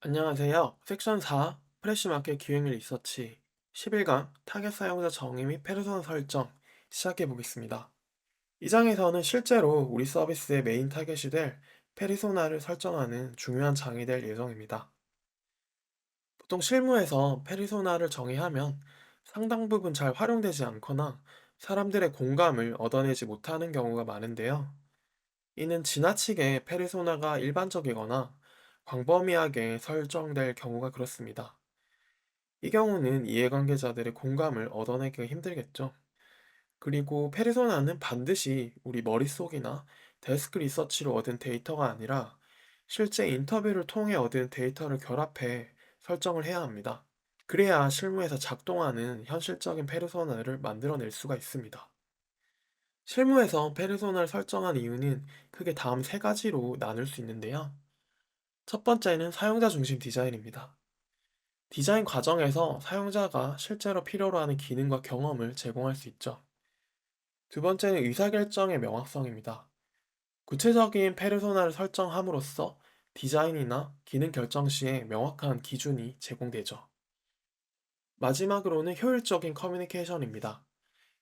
안녕하세요. 섹션 4 프레시마켓 기획 리서치 10일간 타겟 사용자 정의 및 페르소나 설정 시작해 보겠습니다. 이 장에서는 실제로 우리 서비스의 메인 타겟이 될 페르소나를 설정하는 중요한 장이 될 예정입니다. 보통 실무에서 페르소나를 정의하면 상당 부분 잘 활용되지 않거나 사람들의 공감을 얻어내지 못하는 경우가 많은데요. 이는 지나치게 페르소나가 일반적이거나 광범위하게 설정될 경우가 그렇습니다. 이 경우는 이해관계자들의 공감을 얻어내기가 힘들겠죠. 그리고 페르소나는 반드시 우리 머릿속이나 데스크 리서치로 얻은 데이터가 아니라 실제 인터뷰를 통해 얻은 데이터를 결합해 설정을 해야 합니다. 그래야 실무에서 작동하는 현실적인 페르소나를 만들어낼 수가 있습니다. 실무에서 페르소나를 설정한 이유는 크게 다음 세 가지로 나눌 수 있는데요. 첫 번째는 사용자 중심 디자인입니다. 디자인 과정에서 사용자가 실제로 필요로 하는 기능과 경험을 제공할 수 있죠. 두 번째는 의사결정의 명확성입니다. 구체적인 페르소나를 설정함으로써 디자인이나 기능 결정 시에 명확한 기준이 제공되죠. 마지막으로는 효율적인 커뮤니케이션입니다.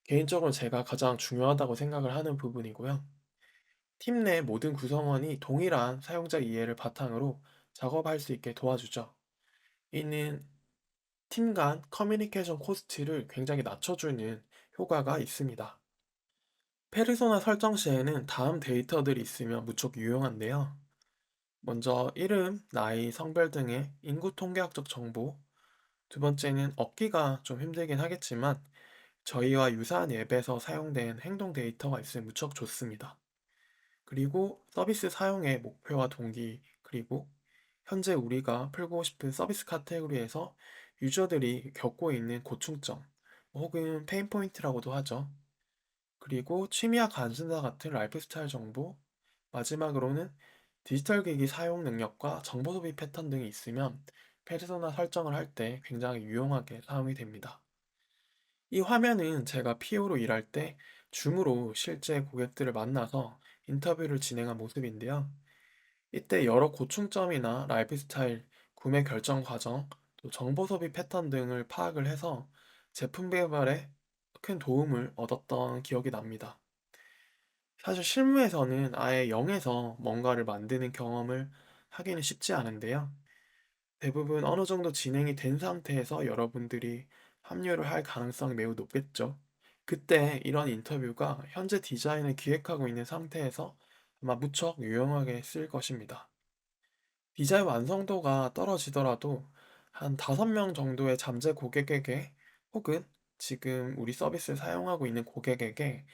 개인적으로 제가 가장 중요하다고 생각을 하는 부분이고요. 팀 내 모든 구성원이 동일한 사용자 이해를 바탕으로 작업할 수 있게 도와주죠. 이는 팀 간 커뮤니케이션 코스트를 굉장히 낮춰주는 효과가 있습니다. 페르소나 설정 시에는 다음 데이터들이 있으면 무척 유용한데요. 먼저 이름, 나이, 성별 등의 인구 통계학적 정보, 두 번째는 얻기가 좀 힘들긴 하겠지만 저희와 유사한 앱에서 사용된 행동 데이터가 있으면 무척 좋습니다. 그리고 서비스 사용의 목표와 동기, 그리고 현재 우리가 풀고 싶은 서비스 카테고리에서 유저들이 겪고 있는 고충점, 혹은 페인 포인트라고도 하죠. 그리고 취미와 관심사 같은 라이프 스타일 정보, 마지막으로는 디지털 기기 사용 능력과 정보 소비 패턴 등이 있으면 페르소나 설정을 할 때 굉장히 유용하게 사용이 됩니다. 이 화면은 제가 PO로 일할 때 줌으로 실제 고객들을 만나서 인터뷰를 진행한 모습인데요. 이때 여러 고충점이나 라이프 스타일, 구매 결정 과정, 또 정보 소비 패턴 등을 파악을 해서 제품 개발에 큰 도움을 얻었던 기억이 납니다. 사실 실무에서는 아예 0에서 뭔가를 만드는 경험을 하기는 쉽지 않은데요. 대부분 어느 정도 진행이 된 상태에서 여러분들이 합류를 할 가능성이 매우 높겠죠. 그때 이런 인터뷰가 현재 디자인을 기획하고 있는 상태에서 아마 무척 유용하게 쓰일 것입니다. 디자인 완성도가 떨어지더라도 한 5명 정도의 잠재 고객에게 혹은 지금 우리 서비스를 사용하고 있는 고객에게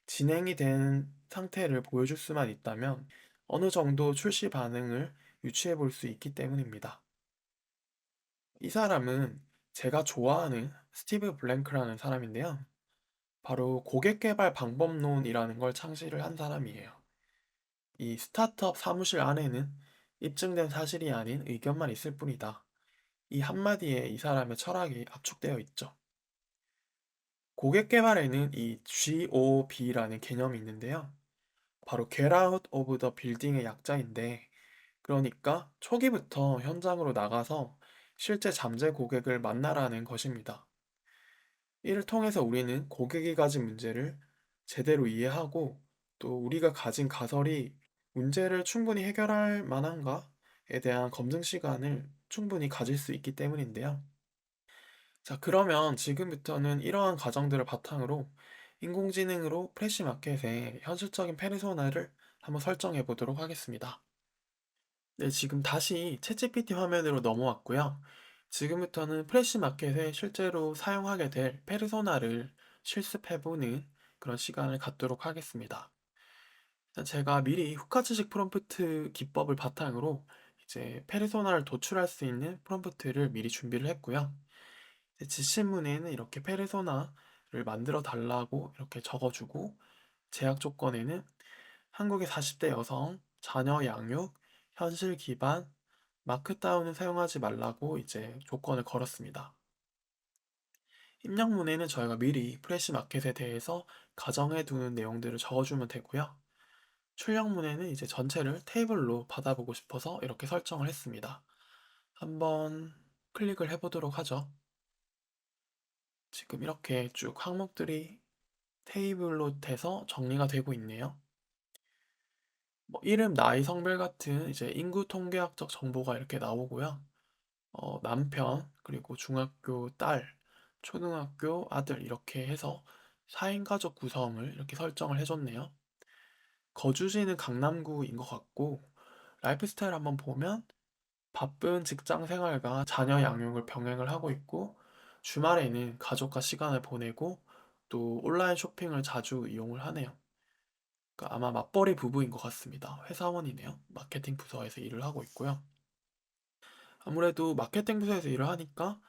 진행이 된 상태를 보여줄 수만 있다면 어느 정도 출시 반응을 유추해 볼 수 있기 때문입니다. 이 사람은 제가 좋아하는 스티브 블랭크라는 사람인데요. 바로 고객 개발 방법론이라는 걸 창시를 한 사람이에요. 이 스타트업 사무실 안에는 입증된 사실이 아닌 의견만 있을 뿐이다. 이 한마디에 이 사람의 철학이 압축되어 있죠. 고객 개발에는 이 GOB라는 개념이 있는데요. 바로 Get Out of the Building의 약자인데, 그러니까 초기부터 현장으로 나가서 실제 잠재 고객을 만나라는 것입니다. 이를 통해서 우리는 고객이 가진 문제를 제대로 이해하고 또 우리가 가진 가설이 문제를 충분히 해결할 만한가에 대한 검증 시간을 충분히 가질 수 있기 때문인데요. 자, 그러면 지금부터는 이러한 과정들을 바탕으로 인공지능으로 프레시 마켓의 현실적인 페르소나를 한번 설정해 보도록 하겠습니다. 네, 지금 다시 챗GPT 화면으로 넘어왔고요. 지금부터는 프레시 마켓에 실제로 사용하게 될 페르소나를 실습해보는 그런 시간을 갖도록 하겠습니다. 일단 제가 미리 후카츠식 프롬프트 기법을 바탕으로 이제 페르소나를 도출할 수 있는 프롬프트를 미리 준비를 했고요. 이제 지시문에는 이렇게 페르소나를 만들어 달라고 이렇게 적어주고 제약 조건에는 한국의 40대 여성, 자녀 양육, 현실 기반, 마크다운은 사용하지 말라고 이제 조건을 걸었습니다. 입력문에는 저희가 미리 프레시 마켓에 대해서 가정해 두는 내용들을 적어주면 되고요. 출력문에는 이제 전체를 테이블로 받아보고 싶어서 이렇게 설정을 했습니다. 한번 클릭을 해 보도록 하죠. 지금 이렇게 쭉 항목들이 테이블로 돼서 정리가 되고 있네요. 뭐 이름, 나이, 성별 같은 이제 인구 통계학적 정보가 이렇게 나오고요. 남편, 그리고 중학교 딸, 초등학교 아들 이렇게 해서 4인 가족 구성을 이렇게 설정을 해줬네요. 거주지는 강남구인 것 같고, 라이프 스타일 한번 보면 바쁜 직장 생활과 자녀 양육을 병행을 하고 있고, 주말에는 가족과 시간을 보내고, 또 온라인 쇼핑을 자주 이용을 하네요. 그러니까 아마 맞벌이 부부인 것 같습니다. 회사원이네요. 마케팅 부서에서 일을 하고 있고요. 아무래도 마케팅 부서에서 일을 하니까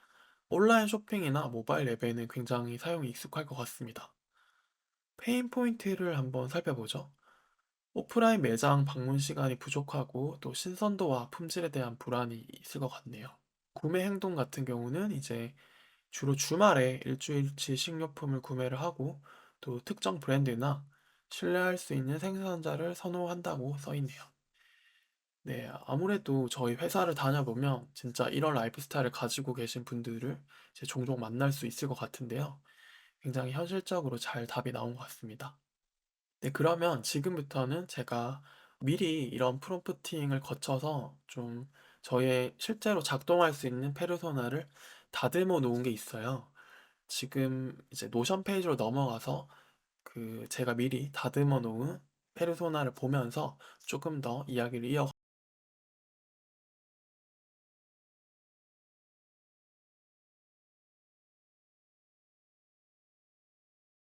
온라인 쇼핑이나 모바일 앱에는 굉장히 사용이 익숙할 것 같습니다. 페인 포인트를 한번 살펴보죠. 오프라인 매장 방문 시간이 부족하고 또 신선도와 품질에 대한 불안이 있을 것 같네요. 구매 행동 같은 경우는 이제 주로 주말에 일주일치 식료품을 구매를 하고 또 특정 브랜드나 신뢰할 수 있는 생산자를 선호한다고 써 있네요. 네, 아무래도 저희 회사를 다녀보면 진짜 이런 라이프 스타일을 가지고 계신 분들을 이제 종종 만날 수 있을 것 같은데요. 굉장히 현실적으로 잘 답이 나온 것 같습니다. 네, 그러면 지금부터는 제가 미리 이런 프롬프팅을 거쳐서 좀 저의 실제로 작동할 수 있는 페르소나를 다듬어 놓은 게 있어요. 지금 이제 노션 페이지로 넘어가서 그 제가 미리 다듬어 놓은 페르소나를 보면서 조금 더 이야기를 이어가